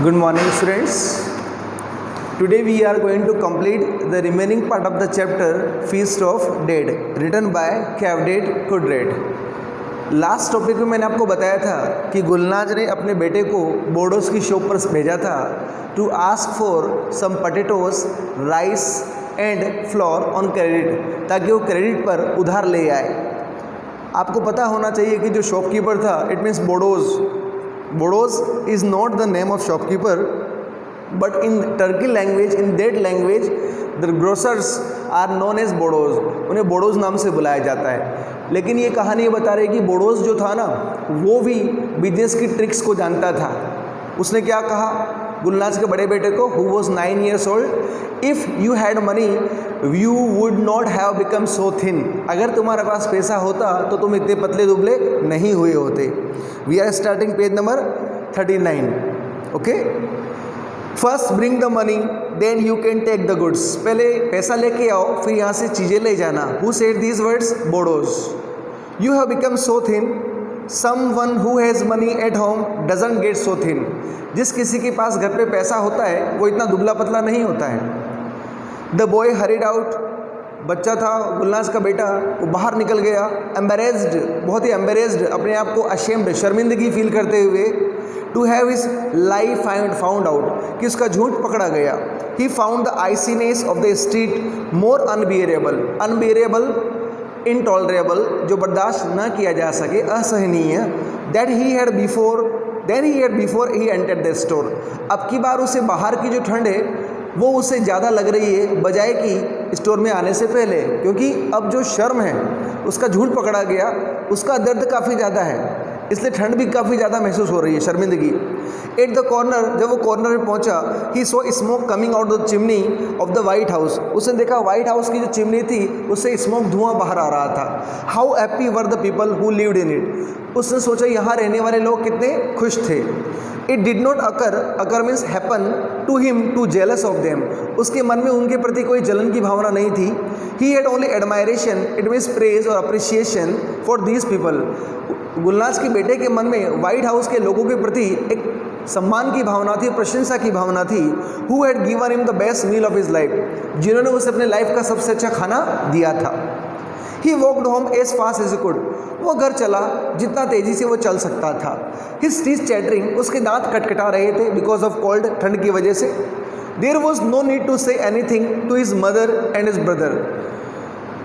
Good morning, students. Today we are going to complete the remaining part of the chapter Feast of Dead, written by Cavdet Kudret. Last topic में मैंने आपको बताया था कि गुलनाज ने अपने बेटे को बोडोस की शॉप पर भेजा था to ask for some potatoes, rice and flour on credit, ताकि वो क्रेडिट पर उधार ले आए। आपको पता होना चाहिए कि जो शॉपकीपर था, it means Bodos is not the name of shopkeeper, but in Turkey language, in that language, the grocers are known as Bodos. उन्हें बोडोज नाम से बुलाया जाता है। लेकिन ये कहानी ये बता रही है कि बोडोज जो था ना, वो भी बिजनेस की ट्रिक्स को जानता था। उसने क्या कहा गुलनाज के बड़े बेटे को, who was 9 years old, if you had money you would not have become so thin। अगर तुम्हारे पास पैसा होता तो तुम इतने पतले दुबले नहीं हुए होते। We are starting page number 39। Okay, first bring the money then you can take the goods. पहले पैसा लेके आओ, फिर यहाँ से चीज़ें ले जाना। Who said these words? Bodos. You have become so thin, someone who has money at home doesn't get so thin. जिस किसी के पास घर पे पैसा होता है वो इतना दुबला पतला नहीं होता है। The boy hurried out. बच्चा था गुलनाज का बेटा, वो बाहर निकल गया। एम्बेरेस्ड, बहुत ही एम्बेरेस्ड, अपने आप को अशेम्ड, शर्मिंदगी फील करते हुए। To have his lie found out, कि उसका झूठ पकड़ा गया। He found the iciness of the street more unbearable, intolerable, जो बर्दाश्त न किया जा सके, असहनीय। That he had before he entered the store. अब की बार उसे बाहर की जो ठंड है वो उससे ज़्यादा लग रही है बजाय कि स्टोर में आने से पहले, क्योंकि अब जो शर्म है, उसका झूठ पकड़ा गया, उसका दर्द काफ़ी ज़्यादा है, इसलिए ठंड भी काफ़ी ज़्यादा महसूस हो रही है, शर्मिंदगी। एट द कॉर्नर, जब वो कॉर्नर में पहुंचा, he saw smoke coming out the chimney of the white House. उसने देखा व्हाइट हाउस की जो चिमनी थी उससे स्मोक, धुआं बाहर आ रहा था। How happy were the people who lived in it. उसने सोचा यहाँ रहने वाले लोग कितने खुश थे। It did not occur means happen to him to jealous of them. उसके मन में उनके प्रति कोई जलन की भावना नहीं थी। He had only admiration, it means praise और appreciation for these people. Gulnaz के बेटे के मन में व्हाइट हाउस के लोगों के प्रति एक सम्मान की भावना थी, प्रशंसा की भावना थी। Who had given him the best meal of his life, जिन्होंने उसे अपने लाइफ का सबसे अच्छा खाना दिया था। He walked home as fast as could. वो घर चला जितना तेजी से वो चल सकता था। हिज टीथ चैटरिंग, उसके दांत कटकटा रहे थे बिकॉज ऑफ कोल्ड, ठंड की वजह से। There was no need to say anything to his mother and his brother.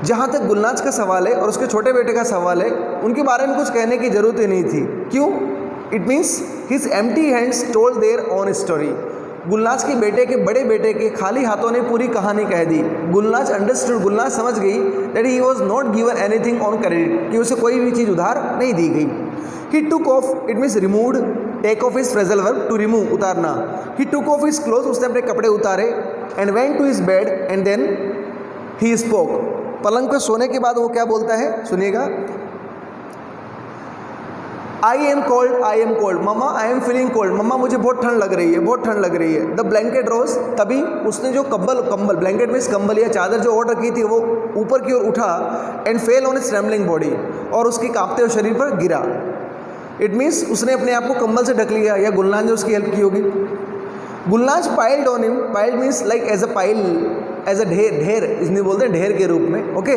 जहाँ तक गुलनाज का सवाल है और उसके छोटे बेटे का सवाल है, उनके बारे में कुछ कहने की जरूरत ही नहीं थी। क्यों? It means his empty hands told their own story. Gulnaz के बेटे के बड़े बेटे के खाली हाथों ने पूरी कहानी कह दी। गुलनाज अंडरस्टूड, गुलनाज समझ गई that he was not given anything on credit, कि उसे कोई भी चीज़ उधार नहीं दी गई। He took off, it means removed, take off is phrasal verb, to remove, उतारना। He took off his cloth, उसने अपने कपड़े उतारे। And went to his bed and then he spoke. पलंग पर सोने के बाद वो क्या बोलता है, सुनिएगा। I am cold mamma, I am feeling cold. Mamma मुझे बहुत ठंड लग रही है, बहुत ठंड लग रही है। द ब्लैंकेट रोज, तभी उसने जो कंबल, ब्लैंकेट मीन्स कंबल या चादर जो ओढ़ रखी थी, वो ऊपर की ओर उठा। And fell on it's trembling body, और उसकी कांपते हुए शरीर पर गिरा। इट मीन्स उसने अपने आप को कंबल से ढक लिया, या गुलनाज ने उसकी हेल्प की होगी। Gulnaz piled on him, piled means like as a pile, as a ढेर, इसमें बोलते हैं ढेर के रूप में। Okay,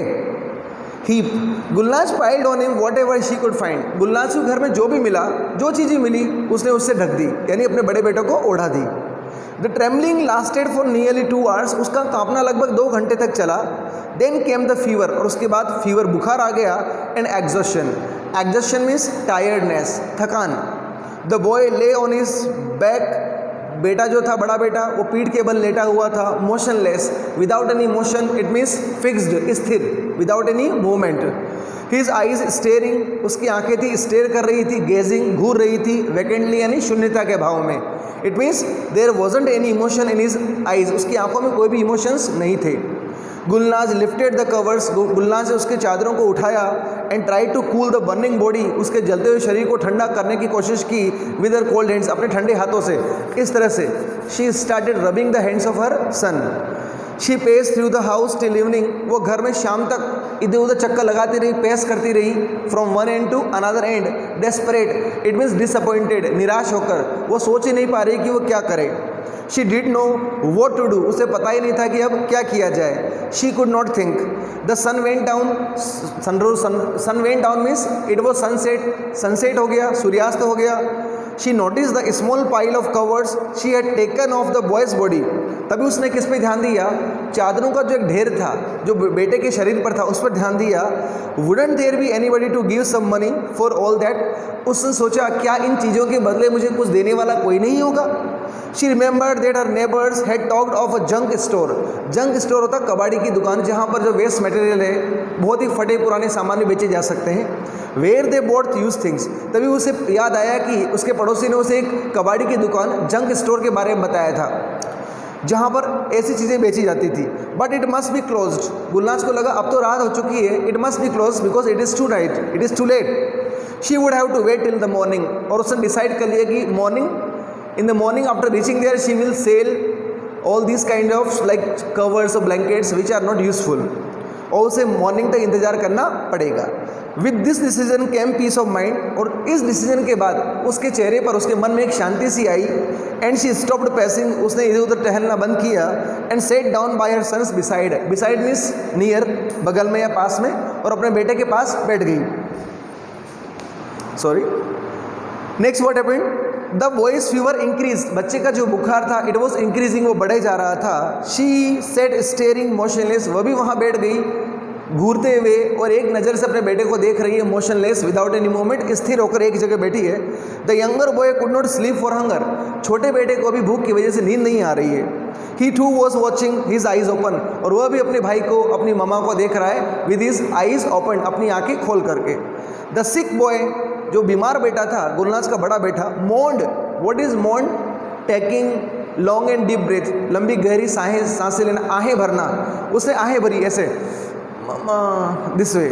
heap. Gulnaz piled on him whatever she could find. Gulnaz को घर में जो भी मिला, जो चीज़ें मिली, उसने उससे ढक दी, यानी अपने बड़े बेटे को ओढ़ा दी। The trembling lasted for nearly 2 hours। उसका कांपना लगभग 2 घंटे तक चला। देन केम द फीवर, और उसके बाद फीवर, बुखार आ गया। एंड एग्जॉशन मीन्स टायर्डनेस, थकान। द बॉय ले ऑन हिज बैक। बेटा जो था, बड़ा बेटा, वो पीठ के बल लेटा हुआ था। Motionless, without any motion, it means fixed, स्थिर, without any movement. His eyes staring, उसकी आंखें थी, स्टेयर कर रही थी। गेजिंग, घूर रही थी। वैकेंटली, यानी शून्यता के भाव में। It means there wasn't any emotion in his eyes, उसकी आंखों में कोई भी इमोशंस नहीं थे। Gulnaz lifted the covers, Gulnaz ने उसके चादरों को उठाया। And try to cool the burning body, उसके जलते हुए शरीर को ठंडा करने की कोशिश की। विद हर कोल्ड हैंड्स, अपने ठंडे हाथों से। इस तरह से she started rubbing the hands of her son. She pace through the house till evening. वो घर में शाम तक इधर उधर चक्कर लगाती रही, पेस करती रही, from one end to another end, desperate, it means disappointed, निराश होकर, वो सोच ही नहीं पा रही कि वो क्या करे। She did know what to do, उसे पता ही नहीं था कि अब क्या किया जाए। She could not think. The sun went down, sun went down means it was sunset, sunset हो गया, सूर्यास्त हो गया। She notice the small pile of covers she had taken off the boy's body, तभी उसने किस पे ध्यान दिया, चादरों का जो एक ढेर था जो बेटे के शरीर पर था उस पर ध्यान दिया। Wouldn't there be anybody to give some money for all that, उसने सोचा क्या इन चीज़ों के बदले मुझे कुछ देने वाला कोई नहीं होगा। She remembered that her neighbours had talked of a junk store, junk store होता कबाड़ी की दुकान जहाँ पर जो वेस्ट मटेरियल है, बहुत ही फटे पुराने सामान भी बेचे जा सकते हैं, where they bought used things, तभी उसे याद आया कि उसके पड़ोसी ने उसे एक कबाड़ी की दुकान जंक स्टोर के बारे में बताया था जहाँ पर ऐसी चीज़ें बेची जाती थी। But it must be closed, गुलनाज को लगा अब तो रात हो चुकी है, it must be close because it is tonight, it is too late. She would have to wait till the morning, और उसने डिसाइड कर लिया कि morning, in the morning after reaching there she will sell all these kind of like covers or blankets which are not useful, और उसे morning तक इंतज़ार करना पड़ेगा। With this decision came peace of mind, और इस डिसीजन के बाद उसके चेहरे पर, उसके मन में एक शांति सी आई। एंड शी स्टॉप्ड पैसिंग, उसने इधर उधर टहलना बंद किया। And sat down by her son's beside, beside means near, बगल में या पास में, और अपने बेटे के पास बैठ गई। Sorry, next what happened, the boys fever increase, बच्चे का जो बुखार था इट वॉज इंक्रीजिंग, वो बढ़े जा रहा था। शी सेट स्टेयरिंग मोशनलेस, वह भी वहाँ बैठ गई घूरते हुए, और एक नज़र से अपने बेटे को देख रही है, मोशनलेस विदाउट एनी मूवमेंट, स्थिर होकर एक जगह बैठी है। The younger boy could not sleep for hunger, छोटे बेटे को भी भूख की वजह से नींद नहीं आ रही है। He too was watching his eyes open, और वह भी अपने भाई को, अपनी ममा को देख रहा है विद हिज आइज ओपन, अपनी आंखें खोल करके। द सिक बॉय, जो बीमार बेटा था, गुलनाज का बड़ा बेटा, moaned, what is moaned, taking long and deep breath, लंबी गहरी सांसें लेना, आहें भरना, उसने आहें भरी ऐसे this way,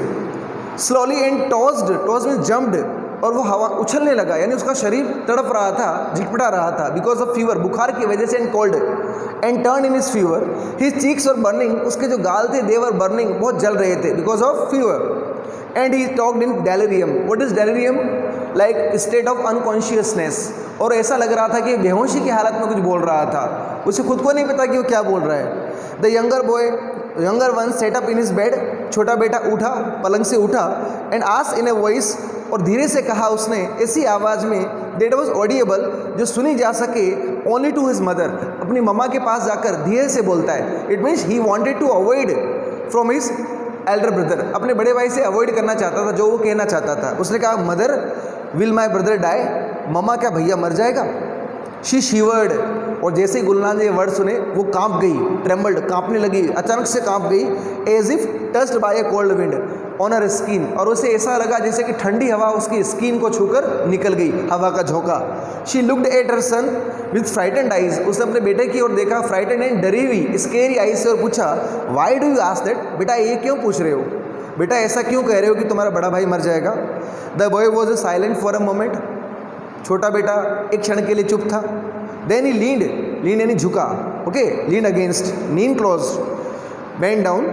slowly and tossed, toss mean jumped, और वो हवा उछलने लगा, यानी उसका शरीर तड़प रहा था, झटपटा रहा था, बिकॉज ऑफ फीवर, बुखार की वजह से, and cold, and turn in his fever, his cheeks और बर्निंग, उसके जो गाल थे देवर बर्निंग, बहुत जल रहे थे because of fever. And he talked in delirium, what is delirium, like state of unconsciousness, और ऐसा लग रहा था कि बेहोशी की हालत में कुछ बोल रहा था, उसे खुद को नहीं पता कि वो क्या बोल रहा है। The younger boy, younger one set up in his bed, छोटा बेटा उठा, पलंग से उठा, and asked in a voice, और धीरे से कहा उसने ऐसी आवाज़ में, दैट वाज ऑडिएबल, जो सुनी जा सके, ओनली टू हिज मदर, अपनी मम्मा के पास जाकर धीरे से बोलता है। It means he wanted to avoid from his elder brother, अपने बड़े भाई से अवॉइड करना चाहता था जो वो कहना चाहता था। उसने कहा mother will my brother die, mamma क्या भैया मर जाएगा। शी शिवर्ड, और जैसे ही गुलनाज ने ये वर्ड सुने वो कांप गई, ट्रेम्बल्ड, कांपने लगी, अचानक से कांप गई, as if touched by a cold wind on her skin, और उसे ऐसा लगा जैसे कि ठंडी हवा उसकी स्किन को छूकर निकल गई, हवा का झोंका। She looked at her son with frightened eyes, उसने अपने बेटे की ओर देखा, फ्राइटेंड एंड डरी हुई, स्केरी आइज से, और पूछा why do you ask that, बेटा ये क्यों पूछ रहे हो, बेटा ऐसा क्यों कह रहे हो कि तुम्हारा बड़ा भाई मर जाएगा। The boy was silent for a moment, छोटा बेटा एक क्षण के लिए चुप था। देन ही लीन्ड, लीन यानी झुका, okay, lean against, lean close, bend down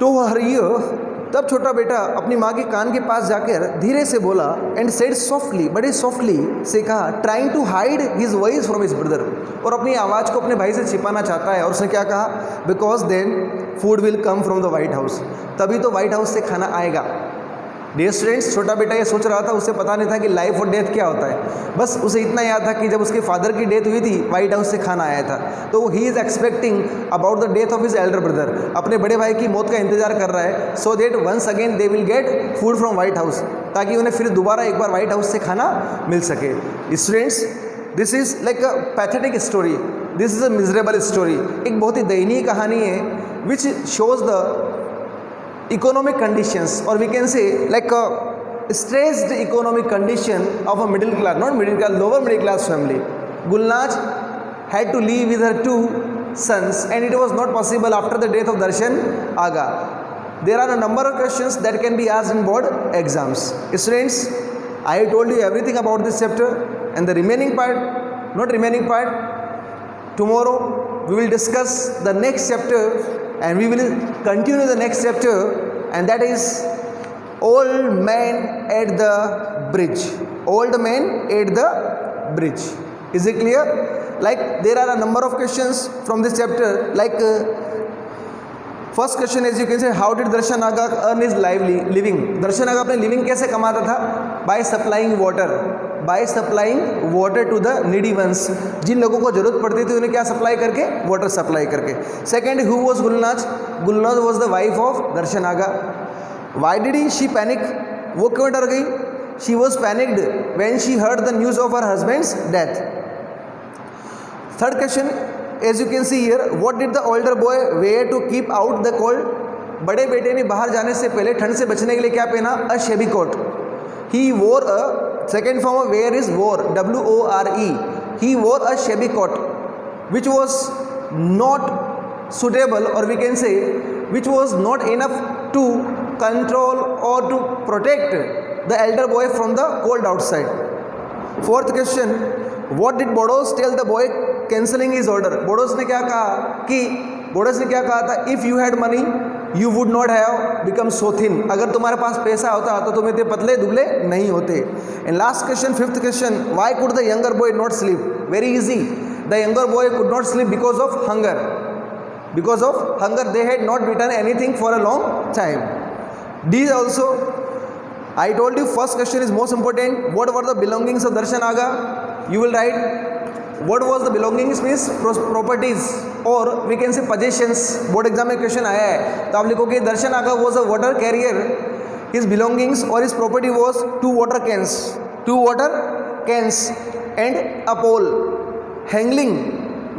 to her ear, तब छोटा बेटा अपनी माँ के कान के पास जाकर धीरे से बोला, एंड सेड सॉफ्टली, बड़े सॉफ्टली से कहा, trying to hide his voice from his brother, और अपनी आवाज़ को अपने भाई से छिपाना चाहता है। और उसने क्या कहा, because then food will come from the white house, तभी तो वाइट हाउस से खाना आएगा। डियर स्टूडेंट्स, छोटा बेटा ये सोच रहा था, उसे पता नहीं था कि लाइफ और डेथ क्या होता है, बस उसे इतना याद था कि जब उसके फादर की डेथ हुई थी वाइट हाउस से खाना आया था, तो he is expecting about the death of his elder brother, अपने बड़े भाई की मौत का इंतजार कर रहा है, so that once again they will get food from white house, ताकि उन्हें फिर दोबारा एक बार वाइट हाउस से खाना मिल सके। Students, this is like a pathetic story, this is a miserable story, एक बहुत ही दयनीय कहानी है, which shows the economic conditions, or we can say like a stressed economic condition of a middle class, not middle class, lower middle class family. Gulnaz had to live with her two sons, and it was not possible after the death of Darshan Aga. There are a number of questions that can be asked in board exams. Students, I have told you everything about this chapter, and the remaining part, not remaining part, tomorrow we will discuss the next chapter, and we will continue the next chapter and that is old man at the bridge. Old man at the bridge. Is it clear? Like there are a number of questions from this chapter, like first question is you can say how did Darshan Aga earn is living. Darshan Aga अपने living कैसे कमाता था? By supplying water to the needy ones. जिन लोगों को जरूरत पड़ती थी उन्हें क्या सप्लाई करके? वाटर सप्लाई करके. Second, who was Gulnaz? Gulnaz was the wife of Darshan Aga. Why did she panic? वो क्यों डर गई? She was panicked when she heard the news of her husband's death. Third question, as you can see here, what did the older boy wear to keep out the cold? बड़े बेटे ने बाहर जाने से पहले ठंड से बचने के लिए क्या पहना? A shabby coat. He wore a, second form of wear is wore, W-O-R-E. He wore a shabby coat which was not suitable, or we can say which was not enough to control or to protect the elder boy from the cold outside. Fourth question, what did Bodos tell the boy cancelling is order? Bodos ने क्या कहा था? If you had money you would not have become so thin. अगर तुम्हारे पास पैसा होता तो तुम इतने पतले दुबले नहीं होते. And last question, fifth question, why could the younger boy not sleep? Very easy. The younger boy could not sleep because of hunger. They had not eaten anything for a long time. D also, I told you first question is most important. What were the belongings of Darshan Aga? You will write what was the belongings means properties, or we can say possessions. Board exam में question आया है तो आप लिखोगे दर्शन आगा was a water carrier. His belongings or his property was two water cans and a pole hanging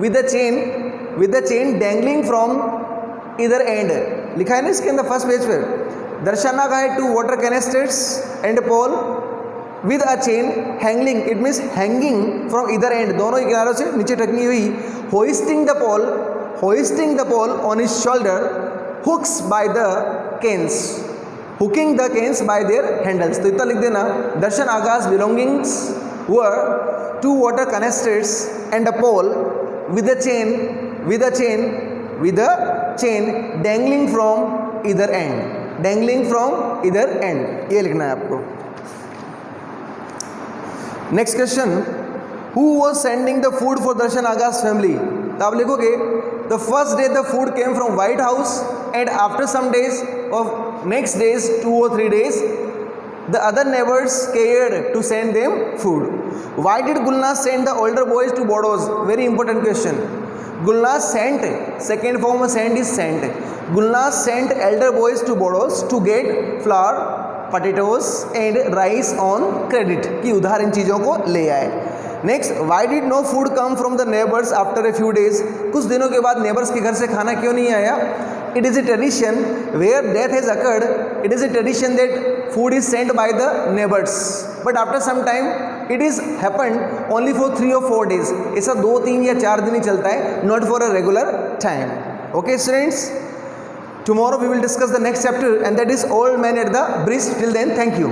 with a chain dangling from either end. लिखा है ना इसके अंदर फर्स्ट पेज पे. दर्शन आगा है two water canisters and a pole with a chain hanging, it means hanging from either end, दोनों ही किनारों से नीचे टंगी हुई. hoisting the pole on his shoulder, hooks by the canes, hooking the canes by their handles. तो इतना लिख देना. दर्शन आगा's belongings were two water canisters and a pole with a chain dangling from either end. ये लिखना है आपको. Next question, who was sending the food for Darshan Aga's family? तो आप लिखोगे the first day the food came from White House and after some days और next days 2 or 3 days the other neighbors cared to send them food. Why did Gulnaz send the older boys to Bodos? Very important question. Gulnaz sent, second form of send is sent. Gulnaz sent elder boys to Bodos to get flour, potatoes and rice on credit, कि उधार इन चीज़ों को ले आए. Next, why did no food come from the neighbours after a few days? कुछ दिनों के बाद नेबर्स के घर से खाना क्यों नहीं आया? It is a tradition where death has occurred. It is a tradition that food is sent by the neighbours, but after some time it is happened only for 3 or 4 days. ऐसा 2, 3 या 4 दिन ही चलता है, not for a regular time. Okay students, tomorrow we will discuss the next chapter, and that is old man at the bridge. Till then, thank you.